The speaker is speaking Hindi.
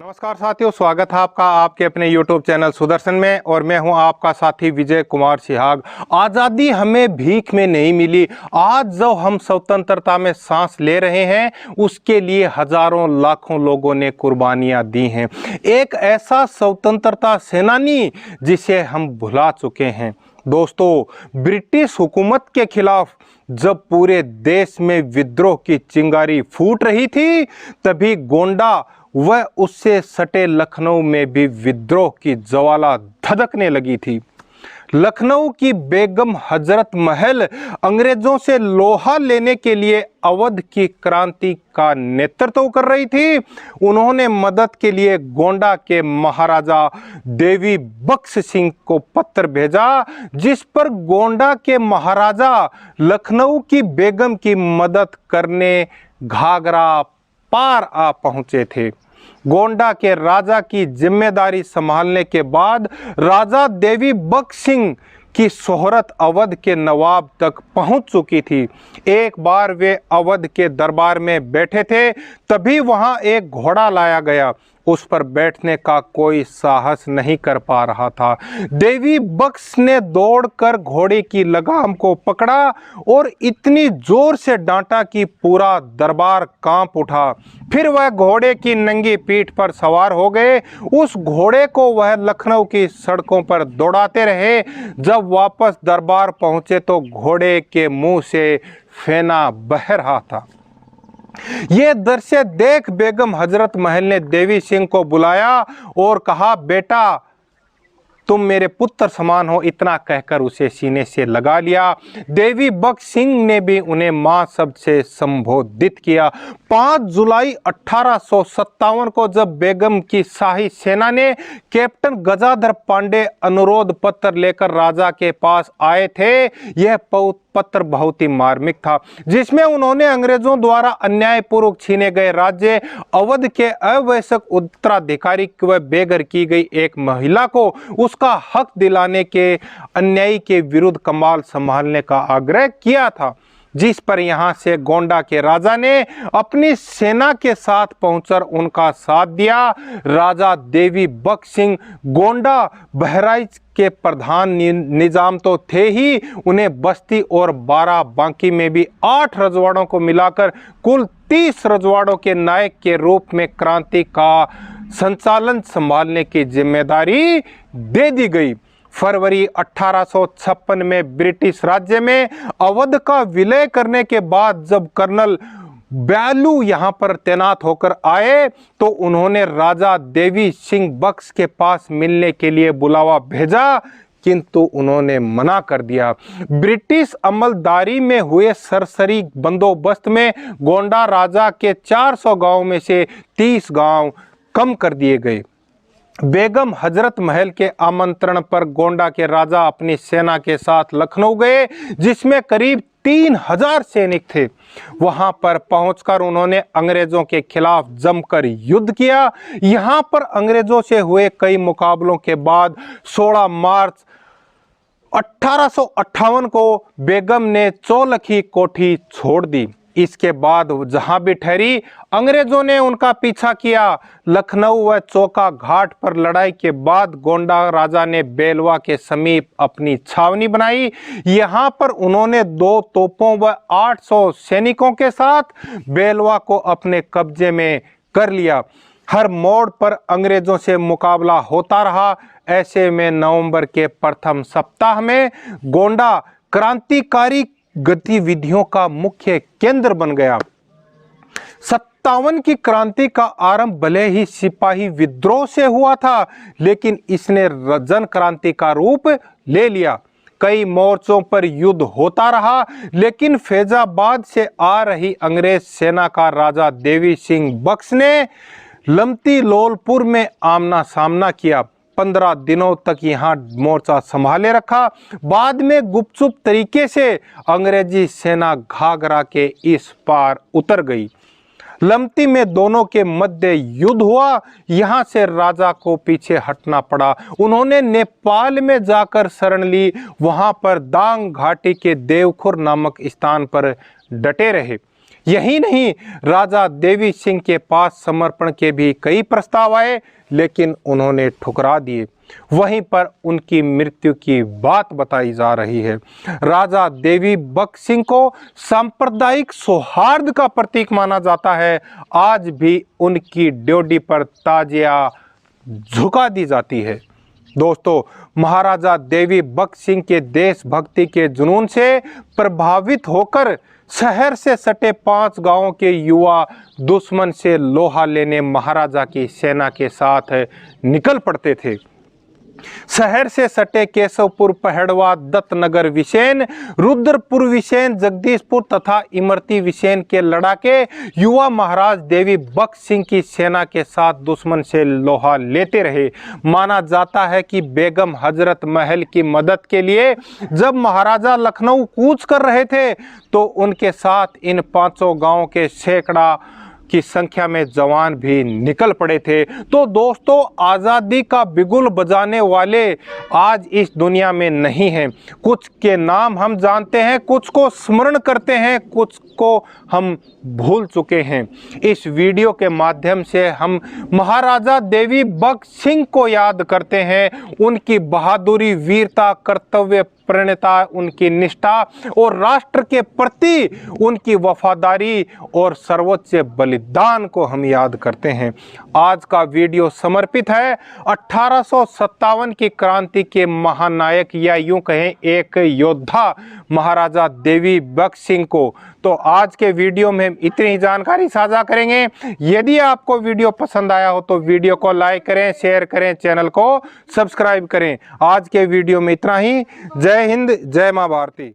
नमस्कार साथियों, स्वागत है आपका आपके अपने YouTube चैनल सुदर्शन में। और मैं हूं आपका साथी विजय कुमार सिहाग। आज़ादी हमें भीख में नहीं मिली। आज जो हम स्वतंत्रता में सांस ले रहे हैं उसके लिए हजारों लाखों लोगों ने कुर्बानियां दी हैं। एक ऐसा स्वतंत्रता सेनानी जिसे हम भुला चुके हैं। दोस्तों, ब्रिटिश हुकूमत के खिलाफ जब पूरे देश में विद्रोह की चिंगारी फूट रही थी, तभी गोंडा वह उससे सटे लखनऊ में भी विद्रोह की ज्वाला धधकने लगी थी। लखनऊ की बेगम हजरत महल अंग्रेजों से लोहा लेने के लिए अवध की क्रांति का नेतृत्व कर रही थी। उन्होंने मदद के लिए गोंडा के महाराजा देवी बख्श सिंह को पत्र भेजा, जिस पर गोंडा के महाराजा लखनऊ की बेगम की मदद करने घाघरा पार आ पहुंचे थे। गोंडा के राजा की जिम्मेदारी संभालने के बाद राजा देवी बख्श सिंह की शोहरत अवध के नवाब तक पहुंच चुकी थी। एक बार वे अवध के दरबार में बैठे थे, तभी वहां एक घोड़ा लाया गया। उस पर बैठने का कोई साहस नहीं कर पा रहा था। देवी बख्श ने दौड़कर घोड़े की लगाम को पकड़ा और इतनी जोर से डांटा कि पूरा दरबार कांप उठा। फिर वह घोड़े की नंगी पीठ पर सवार हो गए। उस घोड़े को वह लखनऊ की सड़कों पर दौड़ाते रहे। जब वापस दरबार पहुंचे तो घोड़े के मुंह से फेना बह रहा था। ये दृश्य देख बेगम हजरत महल ने देवी सिंह को बुलाया और कहा, बेटा तुम मेरे पुत्र समान हो। इतना कहकर उसे सीने से लगा लिया। देवी बख्श सिंह ने भी उन्हें मां शब्द से संबोधित किया। 5 जुलाई 1857 को जब बेगम की शाही सेना ने कैप्टन गजाधर पांडे अनुरोध पत्र लेकर राजा के पास आए थे, यह पत्र बहुत ही मार्मिक था, जिसमें उन्होंने अंग्रेजों द्वारा अन्यायपूर्वक छीने गए राज्य अवध के अवैसक उत्तराधिकारी व बेघर की गई एक महिला को उसका हक दिलाने के अन्यायी के विरुद्ध कमाल संभालने का आग्रह किया था। जिस पर यहाँ से गोंडा के राजा ने अपनी सेना के साथ पहुंचकर उनका साथ दिया। राजा देवी बख्श सिंह गोंडा बहराइच के प्रधान निजाम तो थे ही, उन्हें बस्ती और 12 बांकी में भी 8 रजवाड़ों को मिलाकर कुल 30 रजवाड़ों के नायक के रूप में क्रांति का संचालन संभालने की जिम्मेदारी दे दी गई। फरवरी 1856 में ब्रिटिश राज्य में अवध का विलय करने के बाद जब कर्नल ब्यालू यहाँ पर तैनात होकर आए तो उन्होंने राजा देवी सिंह बख्श के पास मिलने के लिए बुलावा भेजा, किंतु उन्होंने मना कर दिया। ब्रिटिश अमलदारी में हुए सरसरी बंदोबस्त में गोंडा राजा के 400 गांव में से 30 गांव कम कर दिए गए। बेगम हजरत महल के आमंत्रण पर गोंडा के राजा अपनी सेना के साथ लखनऊ गए, जिसमें करीब 3000 सैनिक थे। वहां पर पहुंचकर उन्होंने अंग्रेजों के खिलाफ जमकर युद्ध किया। यहां पर अंग्रेजों से हुए कई मुकाबलों के बाद 16 मार्च 1858 को बेगम ने चौलखी कोठी छोड़ दी। इसके बाद जहां भी ठहरी अंग्रेजों ने उनका पीछा किया। लखनऊ व चौका घाट पर लड़ाई के बाद गोंडा राजा ने बेलवा के समीप अपनी छावनी बनाई। यहां पर उन्होंने 2 तोपों व 800 सैनिकों के साथ बेलवा को अपने कब्जे में कर लिया। हर मोड़ पर अंग्रेजों से मुकाबला होता रहा। ऐसे में नवंबर के प्रथम सप्ताह में गोंडा क्रांतिकारी गतिविधियों का मुख्य केंद्र बन गया। 57 की क्रांति का आरंभ भले ही सिपाही विद्रोह से हुआ था, लेकिन इसने जन क्रांति का रूप ले लिया। कई मोर्चों पर युद्ध होता रहा, लेकिन फैजाबाद से आ रही अंग्रेज सेना का राजा देवी सिंह बख्श ने लमती लोलपुर में आमना सामना किया। 15 दिनों तक यहाँ मोर्चा संभाले रखा। बाद में गुपचुप तरीके से अंग्रेजी सेना घाघरा के इस पार उतर गई। लमती में दोनों के मध्य युद्ध हुआ। यहाँ से राजा को पीछे हटना पड़ा। उन्होंने नेपाल में जाकर शरण ली। वहाँ पर दांग घाटी के देवखुर नामक स्थान पर डटे रहे। यही नहीं, राजा देवी सिंह के पास समर्पण के भी कई प्रस्ताव आए, लेकिन उन्होंने ठुकरा दिए। वहीं पर उनकी मृत्यु की बात बताई जा रही है। राजा देवी बख्श सिंह को सांप्रदायिक सौहार्द का प्रतीक माना जाता है। आज भी उनकी ड्योढ़ी पर ताजिया झुका दी जाती है। दोस्तों, महाराजा देवी बख्श सिंह के देशभक्ति के जुनून से प्रभावित होकर शहर से सटे 5 गांवों के युवा दुश्मन से लोहा लेने महाराजा की सेना के साथ निकल पड़ते थे। शहर से सटे केशवपुर, पहड़वा, दत्तनगर विशेन, रुद्रपुर विशेन, जगदीशपुर तथा इमरती विशेन के लड़ाके युवा महाराज देवी बख्श सिंह की सेना के साथ दुश्मन से लोहा लेते रहे। माना जाता है कि बेगम हजरत महल की मदद के लिए जब महाराजा लखनऊ कूच कर रहे थे तो उनके साथ इन 500 गांवों के सैकड़ा की संख्या में जवान भी निकल पड़े थे। तो दोस्तों, आज़ादी का बिगुल बजाने वाले आज इस दुनिया में नहीं हैं। कुछ के नाम हम जानते हैं, कुछ को स्मरण करते हैं, कुछ को हम भूल चुके हैं। इस वीडियो के माध्यम से हम महाराजा देवी बख्श सिंह को याद करते हैं। उनकी बहादुरी, वीरता, कर्तव्य प्रणता, उनकी निष्ठा और राष्ट्र के प्रति उनकी वफादारी और सर्वोच्च बलिदान को हम याद करते हैं। आज का वीडियो समर्पित है 1857 की क्रांति के महानायक या यूं कहें एक योद्धा महाराजा देवी बख्श सिंह को। तो आज के वीडियो में इतनी ही जानकारी साझा करेंगे। यदि आपको वीडियो पसंद आया हो तो वीडियो को लाइक करें, शेयर करें, चैनल को सब्सक्राइब करें। आज के वीडियो में इतना ही। जय हिंद, जय मां भारती।